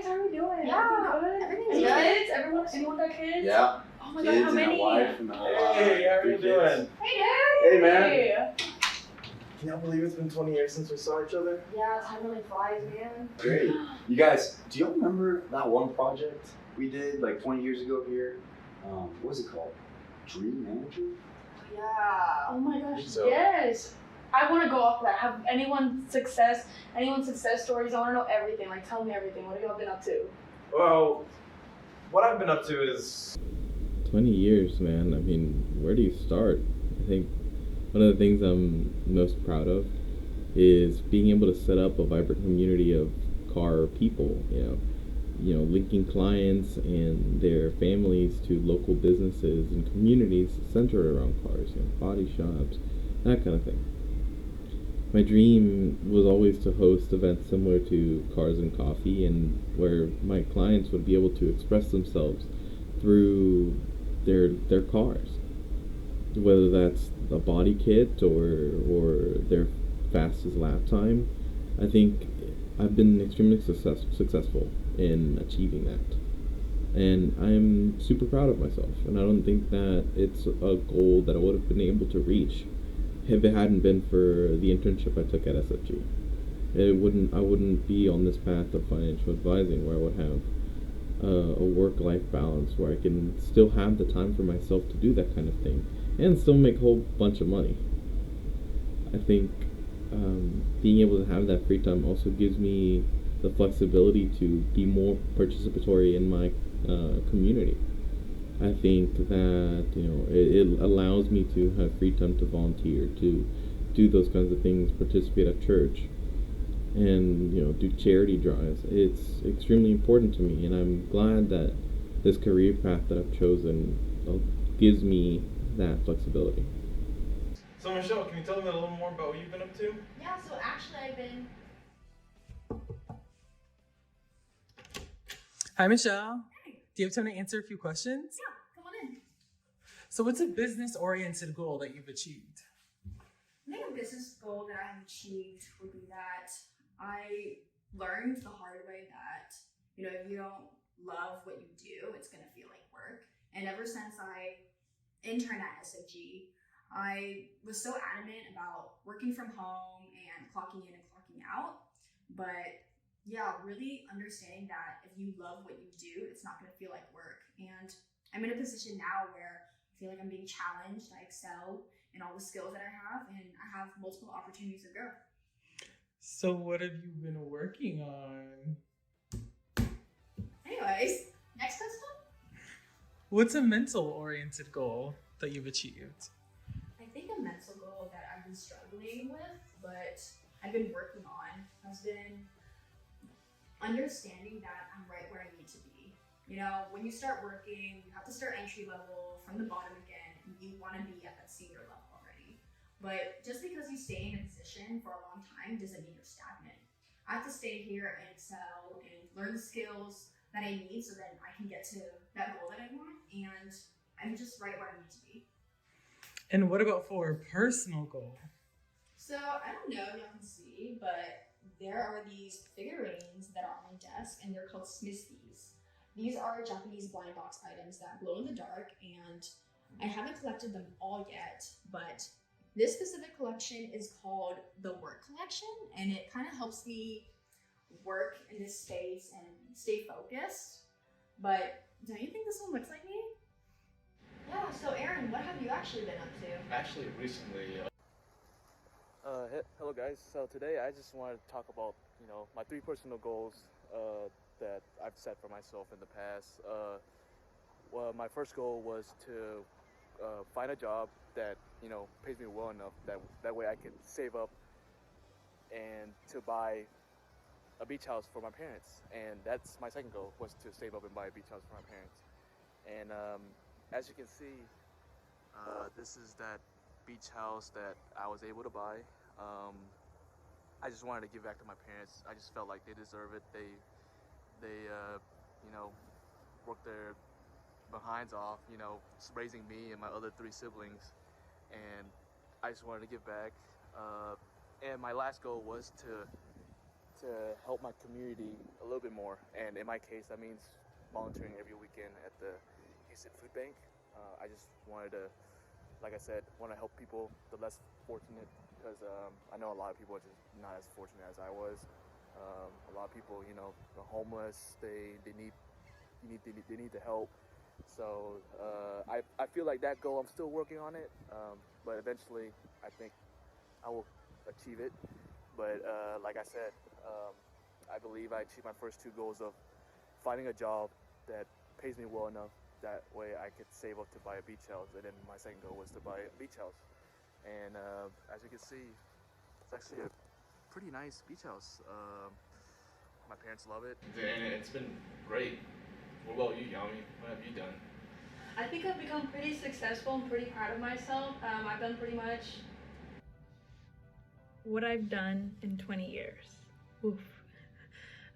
guys, how are we doing? Yeah, Everything good? everything's Any good. kids? Anyone got kids? Yeah. Oh my Kids god, how and many? a wife and a whole Hey, how are you doing? Hey, Daddy! Hey, man. Can y'all believe it's been 20 years since we saw each other? Yeah, time really flies, man. Great. You guys, do y'all remember that one project we did like 20 years ago here? What was it called? Dream Manager? Yeah. Oh my gosh, So- yes. I want to go off that. Have anyone's success stories? I want to know everything. Like, tell me everything. What have y'all been up to? Well, what I've been up to is 20 years, man. I mean, where do you start? I think one of the things I'm most proud of is being able to set up a vibrant community of car people, linking clients and their families to local businesses and communities centered around cars, body shops, that kind of thing. My dream was always to host events similar to Cars and Coffee, and where my clients would be able to express themselves through their cars, whether that's a body kit or their fastest lap time. I think I've been extremely successful in achieving that, and I'm super proud of myself. And I don't think that it's a goal that I would have been able to reach if it hadn't been for the internship I took at SFG. I wouldn't be on this path of financial advising, where I would have a work-life balance, where I can still have the time for myself to do that kind of thing and still make a whole bunch of money. I think being able to have that free time also gives me the flexibility to be more participatory in my community. I think that it allows me to have free time to volunteer, to do those kinds of things, participate at church, and do charity drives. It's extremely important to me, and I'm glad that this career path that I've chosen gives me that flexibility. So Michelle, can you tell me a little more about what you've been up to? Yeah, so actually I've been... Hi, Michelle. Do you have time to answer a few questions? Yeah, come on in. So what's a business-oriented goal that you've achieved? I think a business goal that I have achieved would be that I learned the hard way that, if you don't love what you do, it's going to feel like work. And ever since I interned at SFG, I was so adamant about working from home and clocking in and clocking out. But yeah, really understanding that if you love what you do, it's not going to feel like work. And I'm in a position now where I feel like I'm being challenged. I excel in all the skills that I have, and I have multiple opportunities to grow. So what have you been working on? Anyways, next question. What's a mental-oriented goal that you've achieved? I think a mental goal that I've been struggling with, but I've been working on, has been understanding that I'm right where I need to be. When you start working, you have to start entry level from the bottom again, and you want to be at that senior level already. But just because you stay in a position for a long time doesn't mean you're stagnant. I have to stay here and excel and learn the skills that I need so that I can get to that goal that I want, and I'm just right where I need to be. And what about for a personal goal? So I don't know if y'all can see, but there are these figurines that are on my desk, and they're called Smithies. These are Japanese blind box items that glow in the dark, and I haven't collected them all yet, but this specific collection is called the Work Collection, and it kind of helps me work in this space and stay focused. But don't you think this one looks like me? Yeah, so Aaron, what have you actually been up to? Actually, recently. Hello guys. So today I just wanted to talk about my 3 personal goals that I've set for myself in the past. Well, my first goal was to find a job that pays me well enough that way I can save up and to buy a beach house for my parents. And that's my second goal, was to save up and buy a beach house for my parents. And as you can see, this is that beach house that I was able to buy. I just wanted to give back to my parents. I just felt like they deserve it. They worked their behinds off, raising me and my other 3 siblings, and I just wanted to give back. And my last goal was to to help my community a little bit more. And in my case, that means volunteering every weekend at the Houston Food Bank. I just wanted to, like I said, want to help people, the less fortunate, because I know a lot of people are just not as fortunate as I was. A lot of people, you know, are homeless. They need the help. So I feel like that goal, I'm still working on it, but eventually I think I will achieve it. But like I said, I believe I achieved my first two goals of finding a job that pays me well enough. That way I could save up to buy a beach house. And then my second goal was to buy a beach house. And as you can see, it's actually a pretty nice beach house. My parents love it. And it's been great. What about you, Yami? What have you done? I think I've become pretty successful and pretty proud of myself. I've done pretty much what I've done in 20 years. Oof.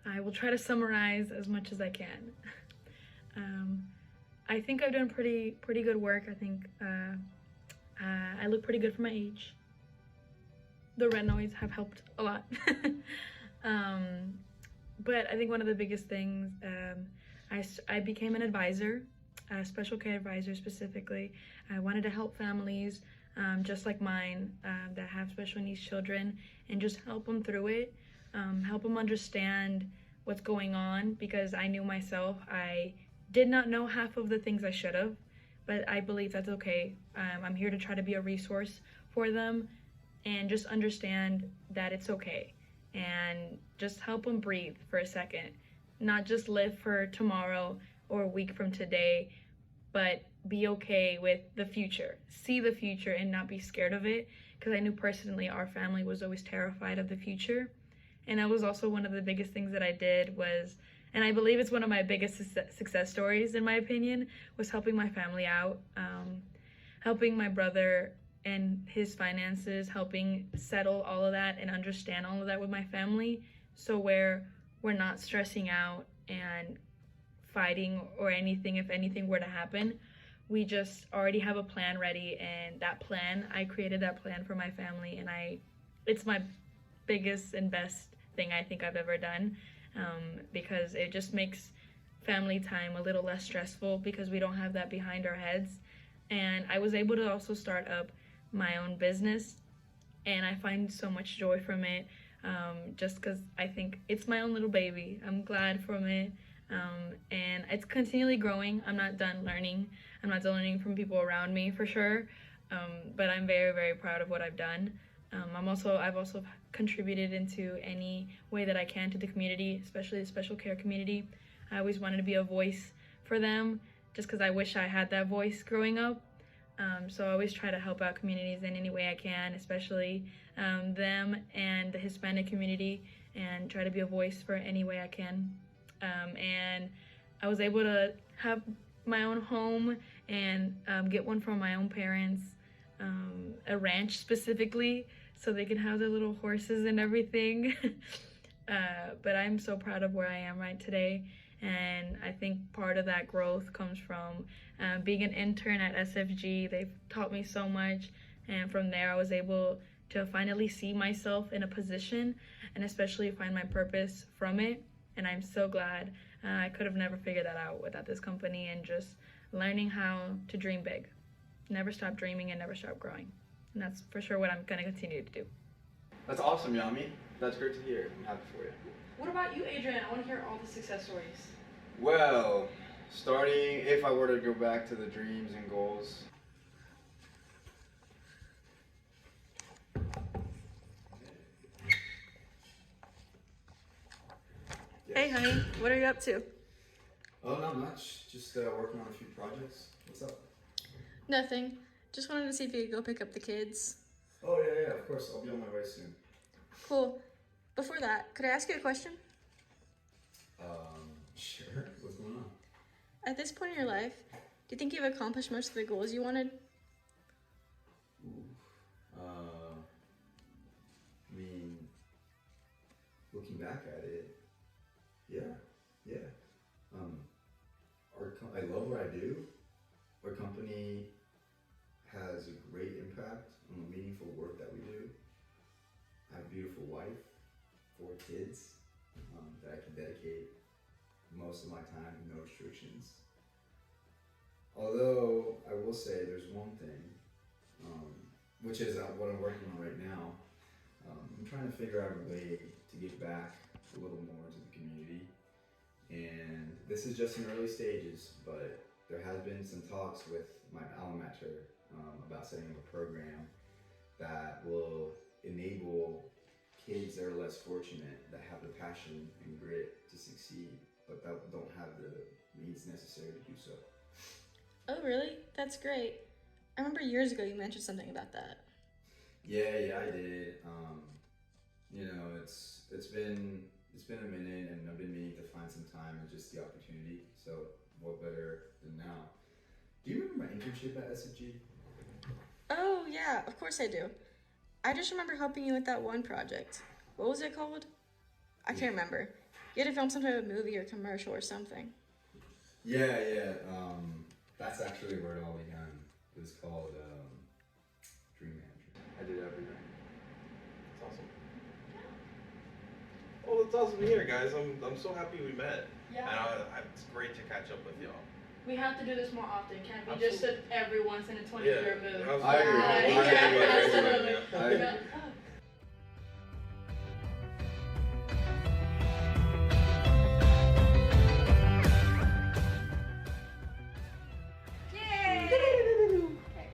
I will try to summarize as much as I can. I think I've done pretty good work. I think I look pretty good for my age. The red noise have helped a lot. But I think one of the biggest things, I became an advisor, a special care advisor specifically. I wanted to help families just like mine that have special needs children and just help them through it, help them understand what's going on, because I knew myself I did not know half of the things I should have, but I believe that's okay. I'm here to try to be a resource for them and just understand that it's okay, and just help them breathe for a second, not just live for tomorrow or a week from today, but be okay with the future, see the future and not be scared of it, because I knew personally our family was always terrified of the future. And that was also one of the biggest things that I did was, and I believe it's one of my biggest success stories in my opinion, was helping my family out, helping my brother and his finances, helping settle all of that and understand all of that with my family, so where we're not stressing out and fighting or anything if anything were to happen. We just already have a plan ready, and that plan, I created that plan for my family, and it's my biggest and best thing I think I've ever done, because it just makes family time a little less stressful because we don't have that behind our heads. And I was able to also start up my own business, and I find so much joy from it, just because I think it's my own little baby. I'm glad from it, and it's continually growing. I'm not done learning. I'm not done learning from people around me for sure, but I'm very, very proud of what I've done. I've also contributed into any way that I can to the community, especially the special care community. I always wanted to be a voice for them, just because I wish I had that voice growing up. So I always try to help out communities in any way I can, especially them and the Hispanic community, and try to be a voice for any way I can. And I was able to have my own home and get one from my own parents, a ranch specifically, so they can have their little horses and everything. But I'm so proud of where I am right today. And I think part of that growth comes from being an intern at SFG. They've taught me so much, and from there I was able to finally see myself in a position, and especially find my purpose from it. And I'm so glad. I could have never figured that out without this company, and just learning how to dream big. Never stop dreaming and never stop growing. And that's for sure what I'm going to continue to do. That's awesome, Yami. That's great to hear. I'm happy for you. What about you, Adrian? I want to hear all the success stories. Well, starting, if I were to go back to the dreams and goals. Hey, honey, what are you up to? Oh, not much. Just working on a few projects. What's up? Nothing. Just wanted to see if you could go pick up the kids. Oh, yeah, of course. I'll be on my way soon. Cool. Before that, could I ask you a question? Sure. What's going on? At this point in your life, do you think you've accomplished most of the goals you wanted? I mean, looking back at it, yeah. I love what I do. Our company has a great impact on the meaningful work that we do. I have a beautiful wife, 4 kids. most of my time, no restrictions. Although I will say there's one thing, which is what I'm working on right now. I'm trying to figure out a way to give back a little more to the community. And this is just in early stages, but there has been some talks with my alma mater about setting up a program that will enable kids that are less fortunate, that have the passion and grit to succeed, but that don't have the means necessary to do so. Oh, really? That's great. I remember years ago you mentioned something about that. Yeah, I did. You know, it's been a minute, and I've been meaning to find some time and just the opportunity. So what better than now? Do you remember my internship at SFG? Oh, yeah, of course I do. I just remember helping you with that one project. What was it called? I can't remember. You had to film some type of movie or commercial or something. Yeah. That's actually where it all began. It was called Dream Manager. I did everything. That's awesome. Well, it's awesome to hear, guys. I'm so happy we met. Yeah. And it's great to catch up with y'all. We have to do this more often. Can't we Absolutely. just sit every once in a 20-year move? absolutely. I agree. Yeah.